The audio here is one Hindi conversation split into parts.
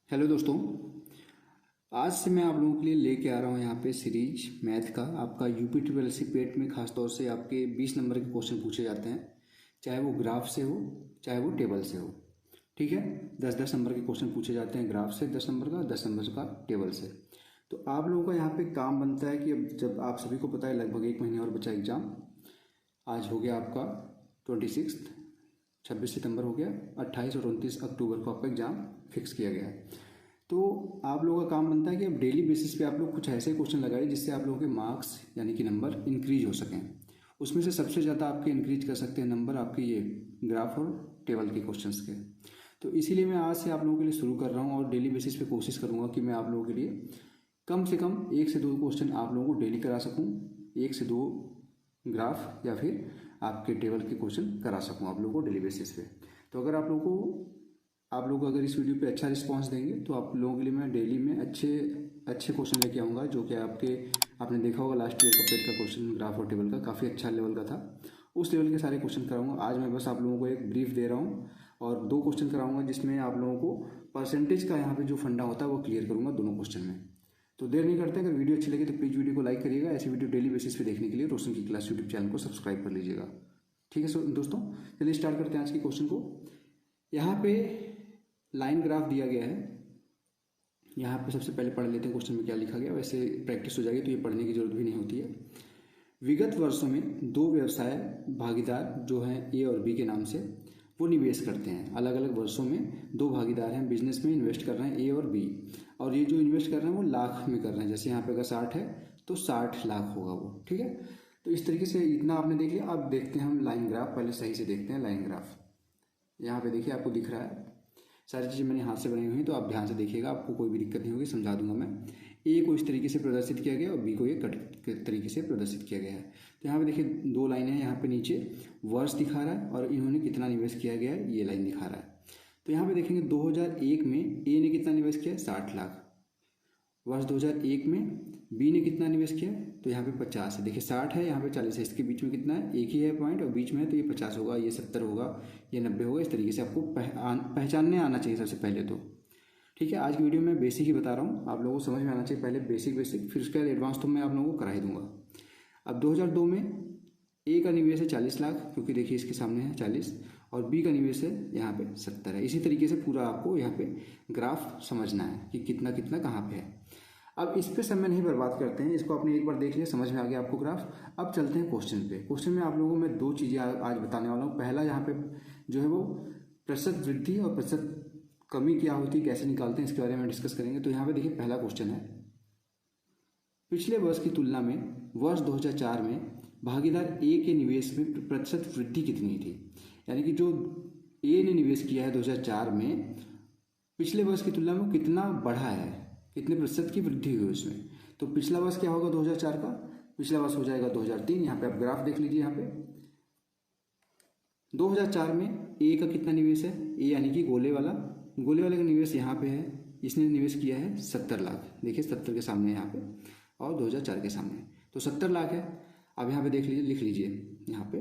हेलो दोस्तों। आज से मैं आप लोगों के लिए लेके आ रहा हूँ यहाँ पे सीरीज मैथ का। आपका यूपी ट्रिपल एस सी पेट में खास तौर से आपके 20 नंबर के क्वेश्चन पूछे जाते हैं, चाहे वो ग्राफ से हो चाहे वो टेबल से हो। ठीक है, 10-10 नंबर के क्वेश्चन पूछे जाते हैं ग्राफ से 10 नंबर का, 10 नंबर का टेबल से। तो आप लोगों का यहाँ पे काम बनता है कि अब जब आप सभी को पता है लगभग 1 महीने और बचा एग्ज़ाम। आज हो गया आपका 26, 26 सितंबर हो गया, 28 और 29 अक्टूबर को आपका एग्ज़ाम फिक्स किया गया है। तो आप लोगों का काम बनता है कि अब डेली बेसिस पे आप लोग कुछ ऐसे क्वेश्चन लगाइए जिससे आप लोगों के मार्क्स यानी कि नंबर इंक्रीज हो सकें। उसमें से सबसे ज़्यादा आपके इंक्रीज कर सकते हैं नंबर आपके ये ग्राफ और टेबल के क्वेश्चंस के। तो इसीलिए मैं आज से आप लोगों के लिए शुरू कर रहा हूँ और डेली बेसिस पे कोशिश करूँगा कि मैं आप लोगों के लिए कम से कम 1 से 2 क्वेश्चन आप लोगों को डेली करा सकूँ, 1 से 2 ग्राफ या फिर आपके टेबल के क्वेश्चन करा सकूँ आप लोगों को डेली बेसिस पे। तो अगर आप लोग अगर इस वीडियो पे अच्छा रिस्पांस देंगे तो आप लोगों के लिए मैं डेली में अच्छे क्वेश्चन लेके आऊँगा, जो कि आपने देखा होगा लास्ट ईयर का पेट का क्वेश्चन ग्राफ और टेबल का काफ़ी अच्छा लेवल का था। उस लेवल के सारे क्वेश्चन कराऊंगा। आज मैं बस आप लोगों को एक ब्रीफ दे रहा हूँ और 2 क्वेश्चन कराऊंगा जिसमें आप लोगों को परसेंटेज का यहाँ पे जो फंडा होता है वो क्लियर करूँगा दोनों क्वेश्चन में। तो देर नहीं करते, अगर वीडियो अच्छी लगी तो प्लीज़ वीडियो को लाइक करिएगा। ऐसी वीडियो डेली बेसिस पे देखने के लिए रोशन की क्लास यूट्यूब चैनल को सब्सक्राइब कर लीजिएगा। ठीक है दोस्तों, चलिए स्टार्ट करते हैं आज के क्वेश्चन को। यहाँ पे लाइन ग्राफ दिया गया है। यहाँ पे सबसे पहले पढ़ लेते हैं क्वेश्चन में क्या लिखा गया, वैसे प्रैक्टिस हो जाएगी तो ये पढ़ने की जरूरत भी नहीं होती है। विगत वर्षों में 2 व्यवसाय भागीदार जो हैं ए और बी के नाम से वो निवेश करते हैं। अलग अलग वर्षों में 2 भागीदार हैं, बिजनेस में इन्वेस्ट कर रहे हैं ए और बी, और ये जो इन्वेस्ट कर रहे हैं वो लाख में कर रहे हैं। जैसे यहाँ पे अगर 60 है तो 60 लाख होगा वो। ठीक है, तो इस तरीके से इतना आपने देख लिया। अब देखते हैं हम लाइन ग्राफ, पहले सही से देखते हैं लाइन ग्राफ। यहाँ पे देखिए आपको दिख रहा है, सारी चीज़ें मैंने हाथ से बनाई हुई हैं, तो आप ध्यान से देखिएगा, आपको कोई भी दिक्कत नहीं होगी, समझा दूंगा मैं। ए को इस तरीके से प्रदर्शित किया गया और बी को ये कट तरीके से प्रदर्शित किया गया है। तो यहाँ पे देखिए 2 लाइनें हैं, यहाँ पे नीचे वर्ष दिखा रहा है और इन्होंने कितना निवेश किया गया है ये लाइन दिखा रहा है। तो यहाँ पे देखेंगे 2001 में ए ने कितना निवेश किया है 60 लाख। वर्ष 2001 में बी ने कितना निवेश किया, तो यहाँ पे 50 है। देखिए 60 है, यहाँ पे 40 है, इसके बीच में कितना है, एक ही है पॉइंट और बीच में है, तो ये 50 होगा, ये 70 होगा, ये 90 होगा। इस तरीके से आपको पहचानने आना चाहिए सबसे पहले तो। ठीक है, आज की वीडियो में बेसिक ही बता रहा हूँ, आप लोगों को समझ में आना चाहिए पहले बेसिक, फिर उसके बाद एडवांस तो मैं आप लोगों को करा ही दूंगा। अब 2002 में ए का निवेश है 40 लाख, क्योंकि देखिए इसके सामने है 40, और बी का निवेश है यहाँ पे 70 है। इसी तरीके से पूरा आपको यहाँ पे ग्राफ समझना है कि कितना कितना कहाँ पे है। अब इस पे समय नहीं बर्बाद करते हैं, इसको आपने एक बार देख लिया, समझ में आ गया आपको ग्राफ। अब चलते हैं क्वेश्चन पे। क्वेश्चन में आप लोगों को मैं 2 चीज़ें आज बताने वाला हूँ। पहला यहाँ पे जो है वो प्रतिशत वृद्धि और प्रतिशत कमी क्या होती है, कैसे निकालते हैं, इसके बारे में डिस्कस करेंगे। तो यहाँ पे देखिए पहला क्वेश्चन है, पिछले वर्ष की तुलना में वर्ष 2004 में भागीदार ए के निवेश में प्रतिशत वृद्धि कितनी थी। यानी कि जो ए ने निवेश किया है 2004 में, पिछले वर्ष की तुलना में कितना बढ़ा है, कितने प्रतिशत की वृद्धि हुई उसमें। तो पिछला वर्ष क्या होगा 2004 का, पिछला वर्ष हो जाएगा 2003। यहाँ पे आप ग्राफ देख लीजिए, यहाँ पे 2004 में ए का कितना निवेश है, ए यानी कि गोले वाले का निवेश यहाँ पे है, इसने निवेश किया है 70 लाख। देखिए 70 के सामने यहाँ पे और 2004 के सामने, तो 70 लाख है। अब यहाँ पे देख लीजिए, लिख लीजिए यहाँ पे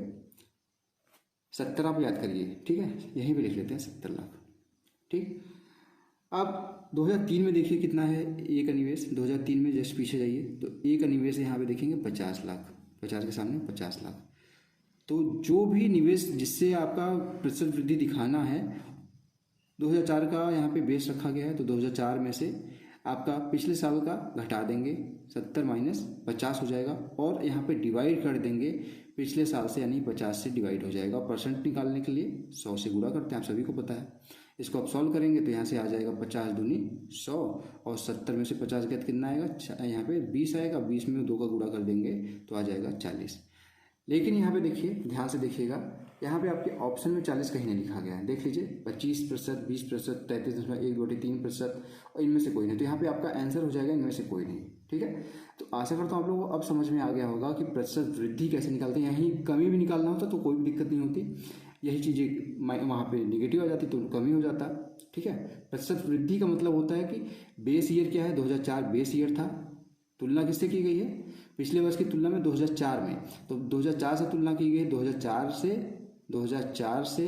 70 आप याद करिए। ठीक है, यहीं पे लिख लेते हैं 70 लाख। ठीक, अब 2003 में देखिए कितना है ए का निवेश। 2003 में जस्ट पीछे जाइए तो ए का निवेश यहाँ पे देखेंगे 50 लाख, 50 के सामने 50 लाख। तो जो भी निवेश जिससे आपका प्रतिशत वृद्धि दिखाना है, 2004 का यहाँ पे बेस रखा गया है, तो 2004 में से आपका पिछले साल का घटा देंगे, 70 माइनस 50 हो जाएगा, और यहाँ पे डिवाइड कर देंगे पिछले साल से, यानी 50 से डिवाइड हो जाएगा। परसेंट निकालने के लिए 100 से गुणा करते हैं, आप सभी को पता है। इसको आप सॉल्व करेंगे तो यहाँ से आ जाएगा 50 दूनी 100, और 70 में से 50 के बाद कितना आएगा, यहाँ पे 20 आएगा, 20 में 2 का गुणा कर देंगे तो आ जाएगा 40। लेकिन यहाँ पे देखिए, ध्यान से देखिएगा, यहाँ पे आपके ऑप्शन में 40 कहीं नहीं लिखा गया है। देख लीजिए 25%, 20%, 33.123%, और इनमें से कोई नहीं। तो यहाँ पे आपका आंसर हो जाएगा इनमें से कोई नहीं। ठीक है, तो आशा करता हूँ आप लोगों को अब समझ में आ गया होगा कि प्रतिशत वृद्धि कैसे निकालते हैं। यहीं कमी भी निकालना होता तो कोई भी दिक्कत नहीं होती, यही चीज़ें वहाँ पे निगेटिव आ जाती तो कमी हो जाता। ठीक है, प्रतिशत वृद्धि का मतलब होता है कि बेस ईयर क्या है, 2004 बेस ईयर था। तुलना किससे की गई है, पिछले वर्ष की तुलना में 2004 में, तो 2004 से तुलना की गई है, 2004 से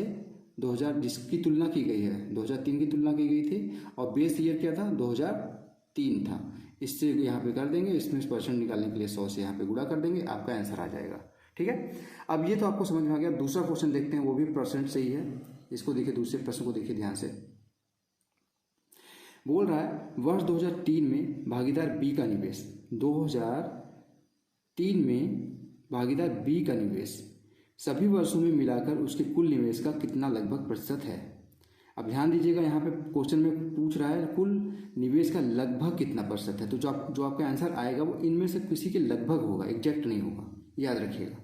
2000 जिसकी तुलना की गई है 2003 की तुलना की गई थी, और बेस ईयर क्या था 2003 था। इससे यहाँ पे कर देंगे, इसमें परसेंट निकालने के लिए 100 से यहाँ पे गुणा कर देंगे, आपका आंसर आ जाएगा। ठीक है, अब ये तो आपको समझ में आ गया। दूसरा क्वेश्चन देखते हैं, वो भी परसेंट से ही है। इसको देखिए, दूसरे प्रश्न को देखिए ध्यान से। बोल रहा है वर्ष 2003 में भागीदार बी का निवेश, 2003 में भागीदार बी का निवेश सभी वर्षों में मिलाकर उसके कुल निवेश का कितना लगभग प्रतिशत है। अब ध्यान दीजिएगा, यहाँ पे क्वेश्चन में पूछ रहा है कुल निवेश का लगभग कितना प्रतिशत है। तो जो आपका आंसर आएगा वो इनमें से किसी के लगभग होगा, एग्जैक्ट नहीं होगा, याद रखिएगा।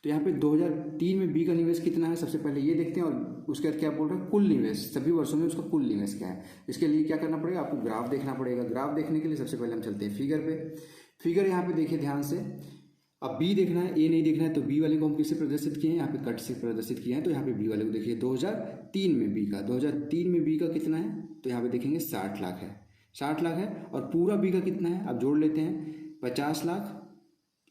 तो यहाँ पे 2003 में बी का निवेश कितना है, सबसे पहले ये देखते हैं, और उसके बाद क्या बोल रहा है कुल निवेश सभी वर्षों में उसका कुल निवेश क्या है। इसके लिए क्या करना पड़ेगा, आपको ग्राफ देखना पड़ेगा। ग्राफ देखने के लिए सबसे पहले हम चलते हैं फिगर पे। फिगर यहाँ पे देखिए ध्यान से। अब बी देखना है, ए नहीं देखना है, तो बी वाले को हम किससे प्रदर्शित किए हैं, यहाँ पे कट से प्रदर्शित किए हैं। तो यहाँ पे बी वाले को देखिए 2003 में बी का, 2003 में बी का कितना है, तो यहाँ पे देखेंगे 60 लाख है, 60 लाख है। और पूरा बी का कितना है, अब जोड़ लेते हैं, 50 लाख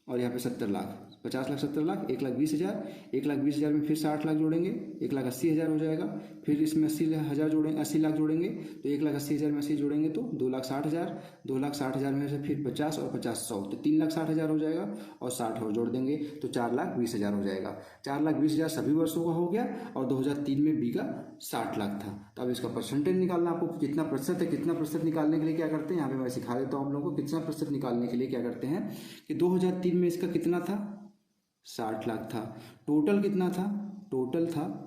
और यहाँ पे 70 लाख, 50 लाख 70 लाख, 1,20,000, 1,20,000 में फिर 60 लाख जोड़ेंगे, 1,80,000 हो जाएगा। फिर इसमें 80,000 जोड़ेंगे, 80 लाख जोड़ेंगे, तो 1,80,000 में 80 जोड़ेंगे तो 2,60,000, 2,60,000 में से फिर 50 और 50 100, तो 3,60,000 हो जाएगा, और 60 और जोड़ देंगे तो 4,20,000 हो जाएगा। 4,20,000 सभी वर्षों का हो गया, और 2003 में बी का 60 लाख था। तो अब इसका परसेंटेज निकालना, आपको कितना प्रतिशत है, कितना प्रतिशत निकालने के लिए क्या करते हैं, यहाँ पे मैं सिखा देता हूँ आप लोगों को। कितना प्रतिशत निकालने के लिए क्या करते हैं कि 2003 में इसका कितना था, 60 लाख था। टोटल कितना था, टोटल था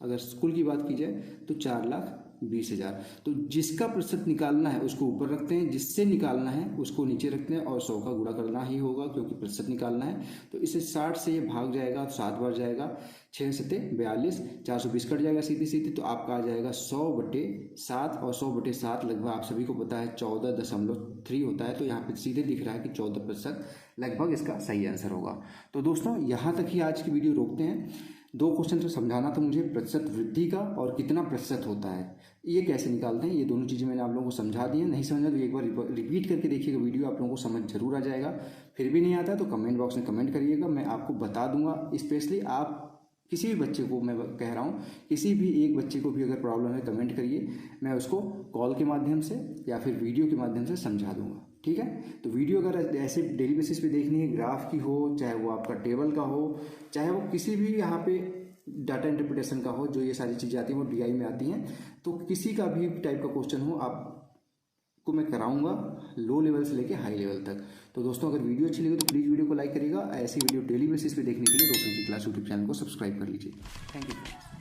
अगर स्कूल की बात की जाए तो 4,20,000। तो जिसका प्रतिशत निकालना है उसको ऊपर रखते हैं, जिससे निकालना है उसको नीचे रखते हैं, और 100 का गुणा करना ही होगा क्योंकि प्रतिशत निकालना है। तो इसे 60 से ये भाग जाएगा तो 7 बार जाएगा, 6 सते 42, 420 कट जाएगा सीधी सीधी, तो आपका आ जाएगा 100/7, और 100/7 लगभग आप सभी को पता है 14.3 होता है। तो यहाँ पे सीधे दिख रहा है कि 14% लगभग इसका सही आंसर होगा। तो दोस्तों यहाँ तक ही आज की वीडियो रोकते हैं। 2 क्वेश्चन तो समझाना था मुझे, प्रतिशत वृद्धि का और कितना प्रतिशत होता है, ये कैसे निकालते हैं, ये दोनों चीज़ें मैंने आप लोगों को समझा दी हैं। नहीं समझा तो एक बार रिपीट करके देखिएगा वीडियो, आप लोगों को समझ जरूर आ जाएगा। फिर भी नहीं आता है तो कमेंट बॉक्स में कमेंट करिएगा, मैं आपको बता दूंगा। स्पेशली आप किसी भी बच्चे को, मैं कह रहा हूँ किसी भी एक बच्चे को भी अगर प्रॉब्लम है कमेंट करिए, मैं उसको कॉल के माध्यम से या फिर वीडियो के माध्यम से समझा दूंगा। ठीक है, तो वीडियो अगर ऐसे डेली बेसिस पे देखनी है, ग्राफ की हो, चाहे वो आपका टेबल का हो, चाहे वो किसी भी यहाँ पे डाटा इंटरप्रिटेशन का हो, जो ये सारी चीज़ें आती हैं वो DI में आती हैं, तो किसी का भी टाइप का क्वेश्चन हो आपको मैं कराऊंगा, लो लेवल से लेके हाई लेवल तक। तो दोस्तों अगर वीडियो अच्छी लगी तो प्लीज़ वीडियो को लाइक करिएगा। ऐसी वीडियो डेली बेसिस पे देखने के लिए रोशन जी क्लास यूट्यूब चैनल को सब्सक्राइब कर लीजिए। Thank you.